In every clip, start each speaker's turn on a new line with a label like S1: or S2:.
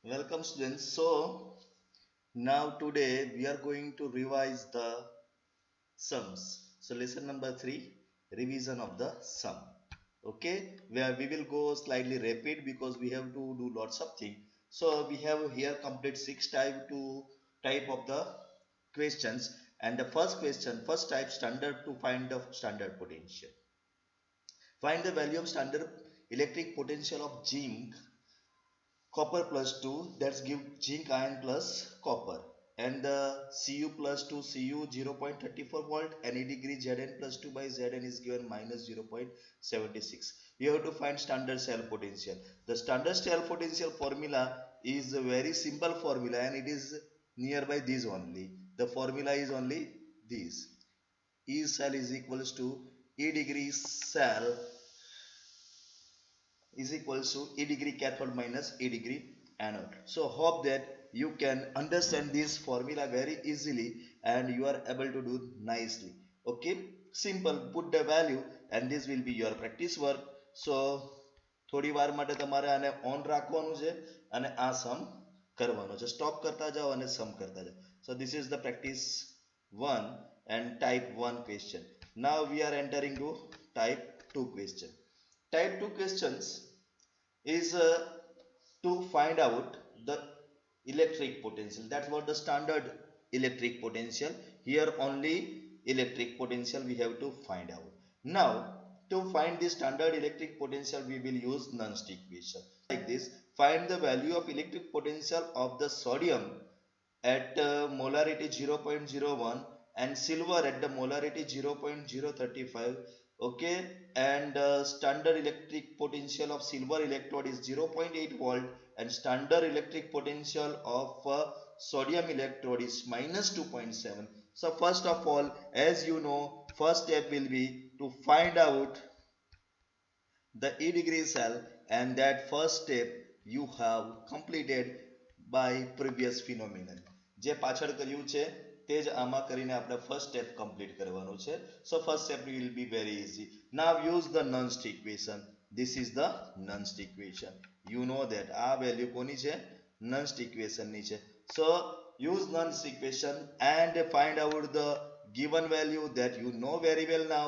S1: Welcome students. So now today we are going to revise the sums. So lesson number 3, revision of the sum. Okay, where we will go slightly rapid because we have to do lots of things. So we have here complete 6 type of the questions, and the first question, first type, standard to find the standard potential. Find the value of standard electric potential of zinc copper plus 2, that's give zinc ion plus copper, and the Cu plus 2 Cu 0.34 volt and E degree Zn plus 2 by Zn is given minus 0.76. You have to find standard cell potential. The standard cell potential formula is a very simple formula and it is nearby this only. The formula is only this: E cell is equals to E degree cell is equals to E degree cathode minus E degree anode. So hope that you can understand this formula very easily and you are able to do nicely. Okay, simple, put the value and this will be your practice work. So થોડી વાર માટે તમારે આને on રાખવાનું છે અને આ સમ કરવાનો છે. સ્ટોપ કરતા જાઓ અને સમ કરતા જાઓ. So this is the practice 1 and type 1 question. Now we are entering to type 2 question. Type 2 questions is to find out the electric potential. That's what the standard electric potential. Here only electric potential we have to find out. Now to find the standard electric potential we will use Nernst equation like this. Find the value of electric potential of the sodium at molarity 0.01 and silver at the molarity 0.035. Okay, and standard electric potential of silver electrode is 0.8 volt and standard electric potential of sodium electrode is minus 2.7. So first of all, as you know, first step will be to find out the E degree cell, and that first step you have completed by previous phenomenon. જે પાછળ કર્યું છે તે જ આમાં કરીને આપણે first step complete કરવાનું છે. So first step will be very easy. Now use the Nernst equation. This is the Nernst equation. You know that આ value કોની છે? Nernst equation ની છે. So use Nernst equation and find out the given value that you know very well now.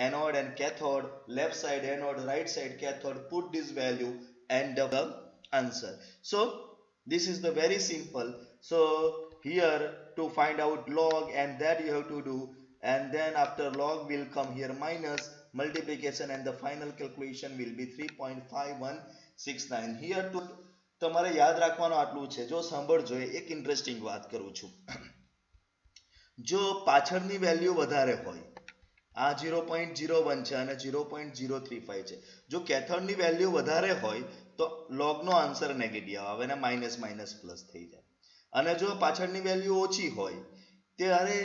S1: Anode and cathode, left side anode, right side cathode, put this value and the answer. So this is the very simple. So here to find out log, and that you have to do, and then after log will come here minus multiplication and the final calculation will be 3.5169. here to તમારે યાદ રાખવાનું આટલું છે. જો સાંભળજો, એક interesting વાત કરું છું. જો પાછળની વેલ્યુ વધારે હોય, આ 0.01 છે અને 0.035 છે. જો કેથોડની વેલ્યુ વધારે હોય તો લોગનો આન્સર નેગેટિવ આવે અને માઇનસ માઇનસ પ્લસ થઈ જાય. અને જો પાછળની વેલ્યુ ઓછી હોય ત્યારે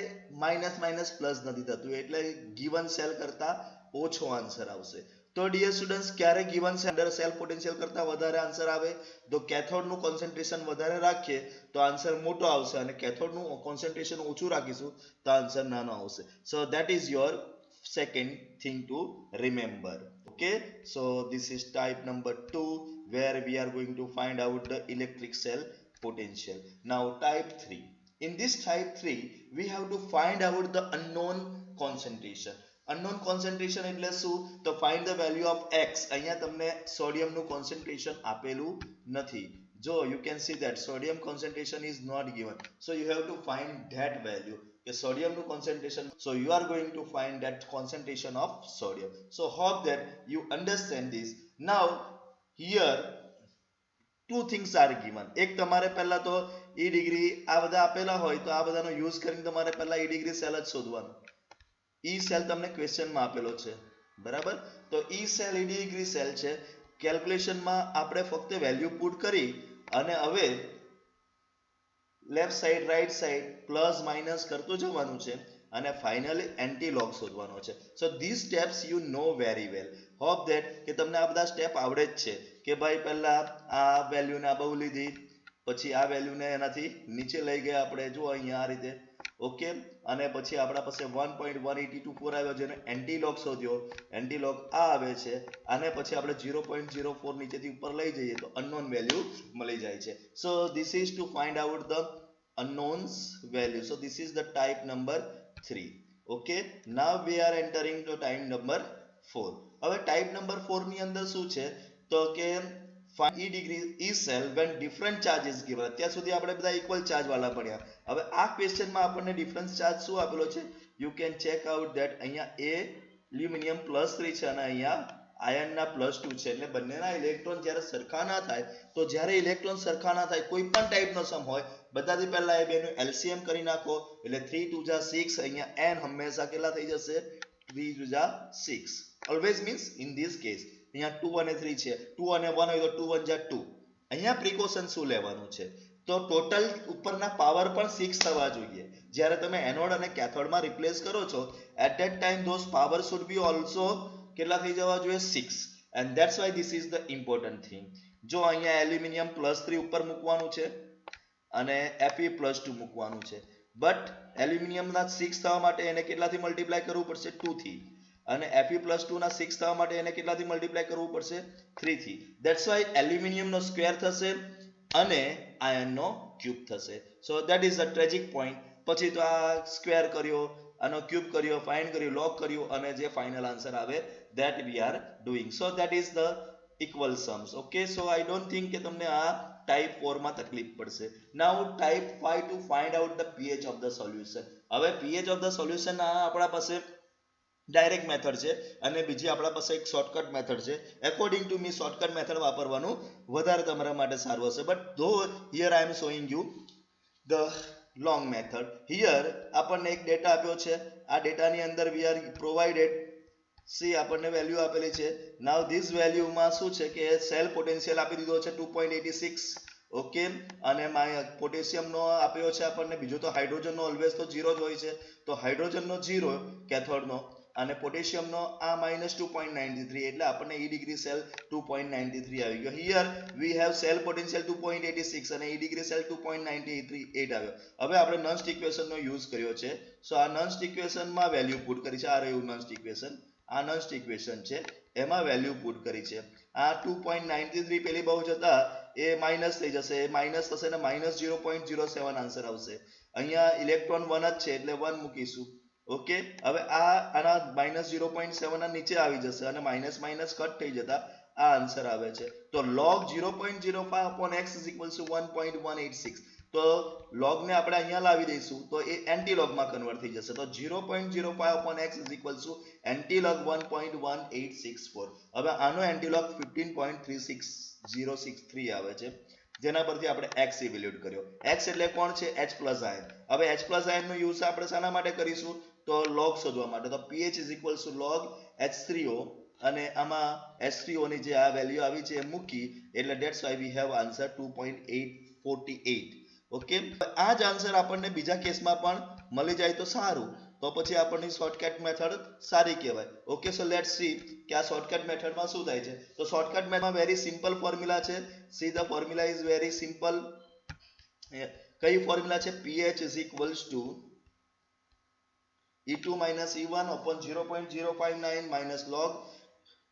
S1: માઇનસ માઇનસ પ્લસ નથી થતું, એટલે ગિવન સેલ કરતા ઓછો આન્સર આવશે. તો ડિયર સ્ટુડન્ટ્સ, ક્યારે ગિવન સેલ પોટેન્શિયલ કરતા વધારે આન્સર આવે તો કેથોડનું કોન્સન્ટ્રેશન વધારે રાખીએ તો આન્સર મોટો આવશે, અને કેથોડનું કોન્સન્ટ્રેશન ઓછું રાખીશું તો આન્સર નાનો આવશે. So that is your second thing to remember. Okay, so this is type number 2 where we are going to find out the electric cell potential. Now type 3. In this type 3 we have to find out the unknown concentration. Unknown concentration એટલે શું? તો find the value of x. અહીંયા તમને સોડિયમનું concentration આપેલું નથી. So you can see that sodium concentration is not given, so you have to find that value. Okay, sodium concentration, so you are going to find that concentration of sodium. So hope that you understand this. Now here two things are given. એક તમારે પહેલા તો E degree આ બધા આપેલા હોય તો આ બધાનો યુઝ કરીને તમારે પહેલા E degree cell જ શોધવાનો. E cell તમને ક્વેશ્ચનમાં આપેલો છે, બરાબર? તો E cell E degree cell છે. કેલ્ક્યુલેશનમાં આપણે ફક્ત વેલ્યુ પુટ કરી અને હવે left side right side plus minus કરતું જવાનું છે અને ફાઇનલી એન્ટી લોગ શોધવાનો છે. So this steps you know very well. Hope that કે તમને આ બધા સ્ટેપ આવડે જ છે કે ભાઈ પહેલા આ વેલ્યુને આ બહુ લીધી, પછી આ વેલ્યુને એનાથી નીચે લઈ ગયા આપણે, જો અહીંયા આ રીતે ઓકે, અને પછી આપણા પાસે 1.1824 આવ્યો જેનો એન્ટીલોગ શોધ્યો, એન્ટીલોગ આ આવે છે, અને પછી આપણે 0.04 નીચેથી ઉપર લઈ જઈએ તો અનનોન વેલ્યુ મળી જાય છે. So this is two find out the unknowns value. So this is the type number 3. Okay, now we are entering to type number 4. હવે type number 4 ની અંદર શું છે તો કે find e degree e cell when different charge is given. અત્યાર સુધી આપણે બધા ઇક્વલ ચાર્જ વાળા પડ્યા. હવે આ ક્વેશ્ચનમાં આપણને ડિફરન્સ ચાર્જ શું આપેલો છે? You can check out that અહીંયા એ એલ્યુમિનિયમ +3 છે અને અહીંયા આયનના +2 છે. એટલે બંનેના ઇલેક્ટ્રોન જ્યારે સરખા ના થાય તો જ્યારે ઇલેક્ટ્રોન સરખા ના થાય કોઈ પણ ટાઈપનો સમ હોય બધાથી પહેલા એ બેનું એલસીએમ કરી નાખો એટલે 3 2 જા 6. અહીંયા n હંમેશા કેટલા થઈ જશે? 3 2 જા 6. Always means in this case અહીંયા 2 અને 3 છે, 2 અને 1 હોય તો 2 1 જા 2. અહીંયા પ્રિકોશન શું લેવાનું છે તો ટોટલ ઉપરના પાવર પણ 6 થવા જોઈએ. જ્યારે તમે એનોડ અને કેથોડમાં રિપ્લેસ કરો છો at that time those power should be also કેટલા થઈ જવા જોઈએ? 6. And that's why this is the important thing. જો અહીંયા એલ્યુમિનિયમ +3 ઉપર મૂકવાનું છે અને Fe+2 મૂકવાનું છે, બટ એલ્યુમિનિયમના 6 થવા માટે એને કેટલાથી મલ્ટીપ્લાય કરવું પડશે? 2 થી. અને Fe+2 ના 6 થવા માટે એને કેટલાથી મલ્ટીપ્લાય કરવું પડશે? 3 થી. ધેટ્સ વાય એલ્યુમિનિયમનો સ્ક્વેર થશે અને આયનનો ક્યુબ થશે. So that is the tragic point. પછી તો આ સ્ક્વેર કર્યો, આનો ક્યુબ કર્યો, ફાઇન્ડ કર્યો, લોગ કર્યું અને જે ફાઇનલ આન્સર આવે that we are doing. So that is the equal sums. Okay, so I don't think કે તમને આ type 4 માં તકલીફ પડશે. Now type 5 to find out the pH of the solution. હવે pH of the solution આ આપણા પાસે ડાયરેક્ટ મેથડ છે અને બીજી આપણા પાસે એક શોર્ટકટ મેથડ છે. According to me shortcut method વાપરવાનું વધારે તમારા માટે સારું હશે. But though here I am showing you the long method. Here આપણને એક ડેટા આપ્યો છે. આ ડેટાની અંદર વી આર પ્રોવાઇડેડ સી આપણને વેલ્યુ આપેલી છે. નાવ ધીસ વેલ્યુમાં શું છે કે સેલ પોટેન્શિયલ આપી દીધો છે 2.86. ઓકે, અને પોટેશિયમનો આપ્યો છે આપણને. બીજો તો હાઇડ્રોજનનો ઓલવેઝ તો 0 જ હોય છે, તો હાઇડ્રોજનનો 0 કેથોડનો અને પોટેશિયમનો આ -2.93 એટલે આપણને E ડિગ્રી સેલ 2.93 આવી ગયો. Here we have cell potential 2.86 અને E ડિગ્રી સેલ 2.98 આવ્યો. હવે આપણે નન્સ્ટ ઇક્વેશનનો યુઝ કર્યો છે. સો આ નન્સ્ટ ઇક્વેશનમાં વેલ્યુ પુટ કરી છે. આ રહ્યું નન્સ્ટ ઇક્વેશન. આ નન્સ્ટ ઇક્વેશન છે એમાં વેલ્યુ પુટ કરી છે. આ 2.93 પેલી બાજુ જતા એ માઇનસ થઈ જશે, એ માઇનસ થશે ને -0.07 આન્સર આવશે. અહીંયા ઇલેક્ટ્રોન 1 જ છે એટલે 1 મૂકીશું. ઓકે, હવે આ આના -0.7 ના નીચે આવી જશે અને માઇનસ માઇનસ કટ થઈ જતા આ આન્સર આવે છે. તો log 0.05 upon x is equal to 1.186. તો log ને આપણે અહીંયા લાવી દઈશું તો એ એન્ટીલોગ માં કન્વર્ટ થઈ જશે. તો 0.05 upon x is equal to antilog 1.1864. હવે આનો એન્ટીલોગ 15.36063 આવે છે, જેના પરથી આપણે x ઇવેલ્યુએટ કર્યો. x એટલે કોણ છે? H+ ion. હવે H+ આયન નો યુઝ આપણે શાના માટે કરીશું? તો log શોધવા માટે. તો pH is equal to log H3O અને આમાં H3O ની જે આ વેલ્યુ આવી છે એ મૂકી એટલે that's why we have answer 2.848. Okay, આ જ આન્સર આપણને બીજા કેસમાં પણ મળી જાય તો સારું. તો પછી આપણની શોર્ટકટ મેથડ સારી કહેવાય. ઓકે, સો લેટ્સ સી કે આ શોર્ટકટ મેથડમાં શું થાય છે. તો શોર્ટકટ મેથડમાં વેરી સિમ્પલ ફોર્મ્યુલા છે. See the formula is very simple. કઈ ફોર્મ્યુલા છે? pH is equals to E2 minus E1 upon 0.059 minus log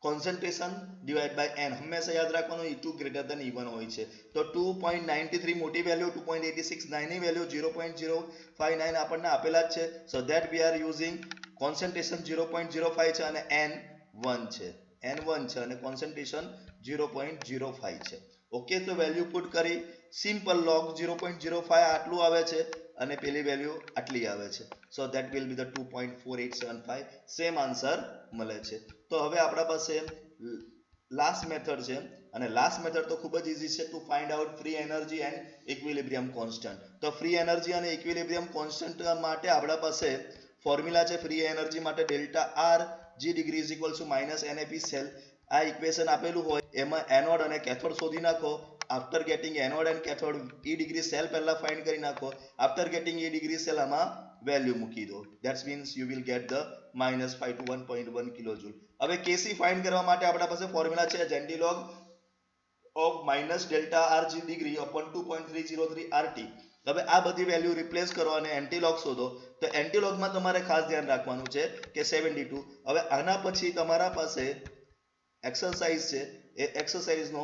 S1: concentration divided by n. હંમેશા યાદ રાખવાનું E2 greater than E1 હોય છે. તો 2.93 મોટી વેલ્યુ, 2.86 નાની વેલ્યુ, 0.059 આપણને આપેલા જ છે. So that we are using concentration 0.05 છે અને n1 છે, n1 છે અને કોન્સન્ટ્રેશન 0.05 છે. ઓકે, તો વેલ્યુ પુટ કરી સિમ્પલ log 0.05 આટલું આવે છે અને પેલી વેલ્યુ આટલી આવે છે. So that will be the 2.4875. Same answer મળે છે. તો હવે આપણા પાસે લાસ્ટ મેથડ છે અને લાસ્ટ મેથડ તો ખૂબ જ ઈઝી છે. To find out free energy and equilibrium constant. તો ફ્રી એનર્જી અને ઇક્વિલિબ્રિયમ કોન્સ્ટન્ટ માટે આપણા પાસે ફોર્મ્યુલા છે ફ્રી એનર્જી માટે delta R G degree is equal to -NAP cell. આ ઇક્વેશન આપેલું હોય એમાં એનોડ અને કેથોડ શોધી નાખો. After getting anode and cathode E degree cell પહેલા ફાઇન્ડ કરી નાખો. After getting E degree cell આમાં વેલ્યુ મૂકી દો. That's means you will get the -5 to 1.1 કિલોજૂલ. હવે Kc ફાઇન્ડ કરવા માટે આપણા પાસે ફોર્મ્યુલા છે antilog of -delta RG degree upon 2.303 RT. હવે આ બધી વેલ્યુ રિપ્લેસ કરો અને એન્ટીલોગ શોધો. તો એન્ટીલોગમાં તમારે ખાસ ધ્યાન રાખવાનું છે કે 72. હવે આના પછી તમારા પાસે એક્સરસાઇઝ છે, એ એક્સરસાઇઝનો